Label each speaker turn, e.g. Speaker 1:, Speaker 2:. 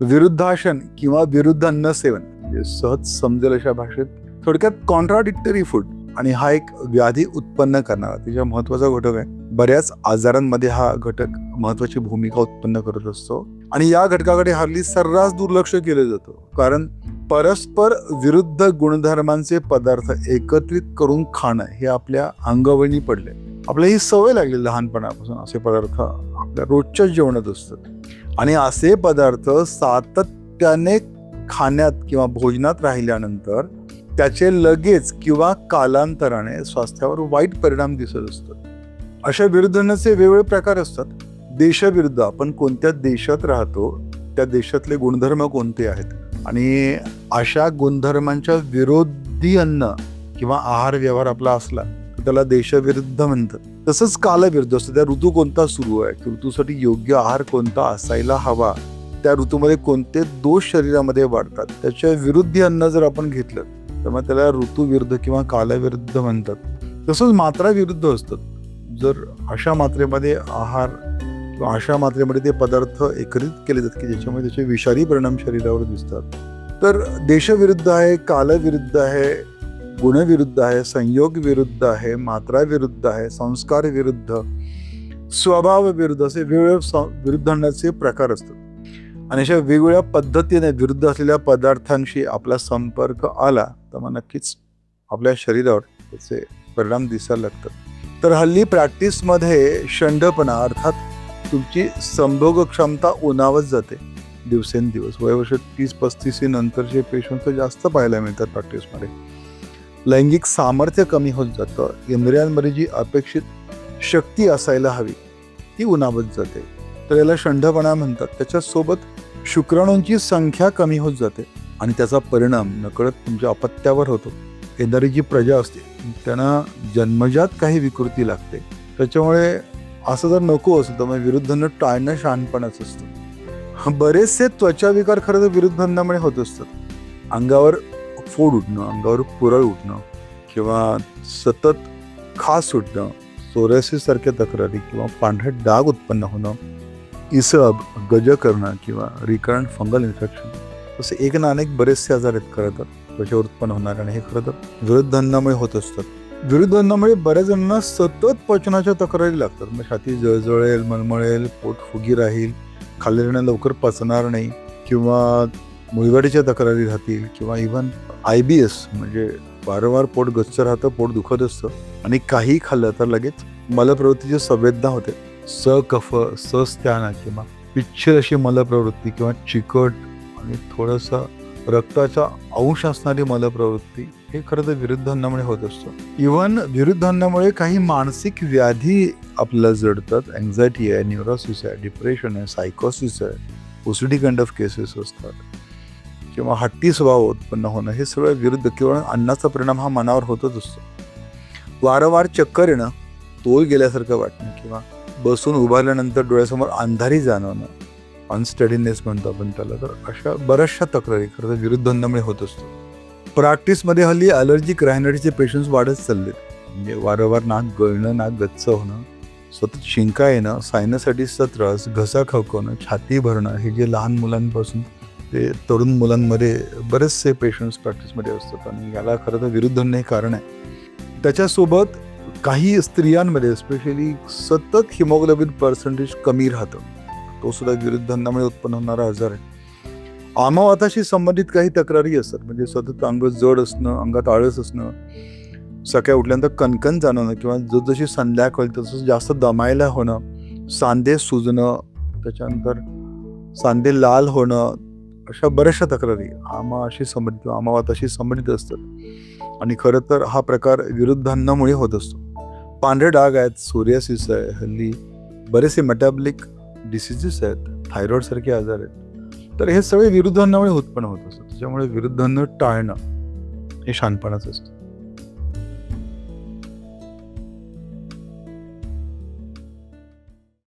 Speaker 1: विरुद्धाशन किंवा विरुद्ध अन्न सेवन, म्हणजे सहज समजेल अशा भाषेत थोडक्यात कॉन्ट्राडिक्टरी फूड, आणि हा एक व्याधी उत्पन्न करणारा त्याच्या महत्वाचा घटक आहे. बऱ्याच आजारांमध्ये हा घटक महत्वाची भूमिका उत्पन्न करत असतो आणि या घटकाकडे हल्ली सर्रास दुर्लक्ष केलं जातं, कारण परस्पर विरुद्ध गुणधर्मांचे पदार्थ एकत्रित करून खाणं हे आपल्या अंगवळणी पडले. आपल्याला ही सवय लागली लहानपणापासून, असे पदार्थ आपल्या रोजच्या जेवणात असतात आणि असे पदार्थ सातत्याने खाण्यात किंवा भोजनात राहिल्यानंतर त्याचे लगेच किंवा कालांतराने स्वास्थ्यावर वाईट परिणाम दिसत असतात. अशा विरुद्धनाचे वेगवेगळे प्रकार असतात. देशविरुद्ध, आपण कोणत्या देशात राहतो त्या देशातले गुणधर्म कोणते आहेत आणि अशा गुणधर्मांच्या विरोधी अन्न किंवा आहार व्यवहार आपला असला तर त्याला देशविरुद्ध म्हणतात. तसंच कालविरुद्ध असतं, त्या ऋतू कोणता सुरू आहे, ऋतूसाठी योग्य आहार कोणता असायला हवा, त्या ऋतूमध्ये कोणते दोष शरीरामध्ये वाढतात, त्याच्या विरुद्धी अन्न जर आपण घेतलं तर मग त्याला ऋतूविरुद्ध किंवा कालविरुद्ध म्हणतात. तसंच मात्रा विरुद्ध असतात. जर अशा मात्रेमध्ये आहार किंवा अशा मात्रेमध्ये ते पदार्थ एकत्रित केले जातात की ज्याच्यामुळे त्याचे विषारी परिणाम शरीरावर दिसतात, तर देशविरुद्ध आहे, कालविरुद्ध आहे, गुणविरुद्ध आहे, संयोग विरुद्ध आहे, मात्रा विरुद्ध आहे, संस्कार विरुद्ध, स्वभाव विरुद्ध, असे वेगवेगळे विरुद्ध आणण्याचे प्रकार असतात. आणि अशा वेगवेगळ्या पद्धतीने विरुद्ध असलेल्या पदार्थांशी आपला संपर्क आला तर मग नक्कीच आपल्या शरीरावर त्याचे परिणाम दिसायला लागतात. तर हल्ली प्रॅक्टिसमध्ये शंडपणा अर्थात तुमची संभोग क्षमता उणावत जाते दिवसेंदिवस. वयवर्ष 30-35 नंतरचे पेशंट जास्त पाहायला मिळतात प्रॅक्टिसमध्ये. लैंगिक सामर्थ्य कमी होत जातं. इंद्रियांमध्ये जी अपेक्षित शक्ती असायला हवी ती उणावत जाते, तर याला शंडपणा म्हणतात. त्याच्यासोबत शुक्राणूंची संख्या कमी होत जाते आणि त्याचा परिणाम नकळत तुमच्या अपत्यावर होतो. येणारी जी प्रजा असते त्यांना जन्मजात काही विकृती लागते. त्याच्यामुळे असं जर नको असेल तर मग विरुद्धांना टाळणं शहाणपणाच असतं. बरेचसे त्वचा विकार खरं तर विरुद्धांनामुळे होत असतात. अंगावर फोड उठणं, अंगावर पुरळ उठणं किंवा सतत खास सुटणं, सोरायसिस सारख्या तक्रारी किंवा पांढरे डाग उत्पन्न होणं, इसब, गज करणं किंवा रिकरंट फंगल इन्फेक्शन, असे एक ना अनेक बरेचसे आजार आहेत खरं तर त्वचेवर उत्पन्न होणार, आणि हे खरं तर विरुद्ध अन्नामुळे होत असतात. विरुद्ध अन्नामुळे बऱ्याच जणांना सतत पचनाच्या तक्रारी लागतात. मग छाती जळजळेल, मळमळेल, पोट फुगी राहील, खाल्लेल्यानं लवकर पचणार नाही किंवा मुळव्याधीच्या तक्रारी राहतील किंवा इव्हन IBS म्हणजे वारंवार पोट गच्च राहतं, पोट दुखत असतं आणि काही खाल्लं तर लगेच मलप्रवृत्तीची संवेदना होते. सकफ, सस्त्याना किंवा पिच्छल अशी मलप्रवृत्ती किंवा चिकट आणि थोडंसं रक्ताचा अंश असणारी मलप्रवृत्ती, हे खरं तर विरुद्ध अन्नामुळे होत असतं. इव्हन विरुद्ध अन्नामुळे काही मानसिक व्याधी आपल्याला जडतात. अँझायटी आहे, न्यूरोसिस आहे, डिप्रेशन आहे, सायकोसिस आहे, OCD काइंड ऑफ केसेस असतात किंवा हट्टी स्वभाव उत्पन्न होणं, हे सगळं विरुद्ध किंवा अन्नाचा परिणाम हा मनावर होतच असतो. वारंवार चक्कर येणं, तोल गेल्यासारखं वाटणं किंवा बसून उभारल्यानंतर डोळ्यासमोर अंधारी जाणवणं, अनस्टडीनेस म्हणतो आपण त्याला, तर अशा बऱ्याचशा तक्रारी खरं तर विरुद्ध अन्नामुळे होत असतो. प्रॅक्टिसमध्ये हल्ली ॲलर्जिक रायनायटिसचे पेशंट्स वाढत चाललेत. म्हणजे वारंवार नाक गळणं, नाक गच्च होणं, सतत शिंका येणं, सायनसायटिसचा त्रास, घसा खवखवणं, छाती भरणं, हे जे लहान मुलांपासून ते तरुण मुलांमध्ये बरेचसे पेशंट्स प्रॅक्टिसमध्ये असतात आणि याला खरं तर विरुद्ध अन्न हे कारण आहे. त्याच्यासोबत काही स्त्रियांमध्ये स्पेशली सतत हिमोग्लोबिन पर्सेंटेज कमी राहतं, तो सुद्धा विरुद्ध अन्नामुळे उत्पन्न होणारा आजार आहे. आमावाताशी संबंधित काही तक्रारी असतात, म्हणजे सतत अंग जड असणं, अंगात आळस असणं, सकाळी उठल्यानंतर कणकण जाणवणं किंवा जसजशी संध्याकाळ तसं जास्त दमायला होणं, सांधे सुजणं, त्याच्यानंतर सांधे लाल होणं, अशा बऱ्याचशा तक्रारी आमाशी संबंधित आमावाताशी संबंधित असतात आणि खरं तर हा प्रकार विरुद्ध अन्नामुळे होत असतो. पांढरे डाग आहेत, सोरियासिस आहे, हल्ली बरेचसे मेटाबॉलिक डिसिजेस आहेत, थायरॉइड सारखे आजार आहेत, तर हे सगळे विरुद्ध अन्नामुळे उत्पन्न होत असतात. त्याच्यामुळे विरुद्ध अन्न टाळणं हे शहाणपणाचं असतं.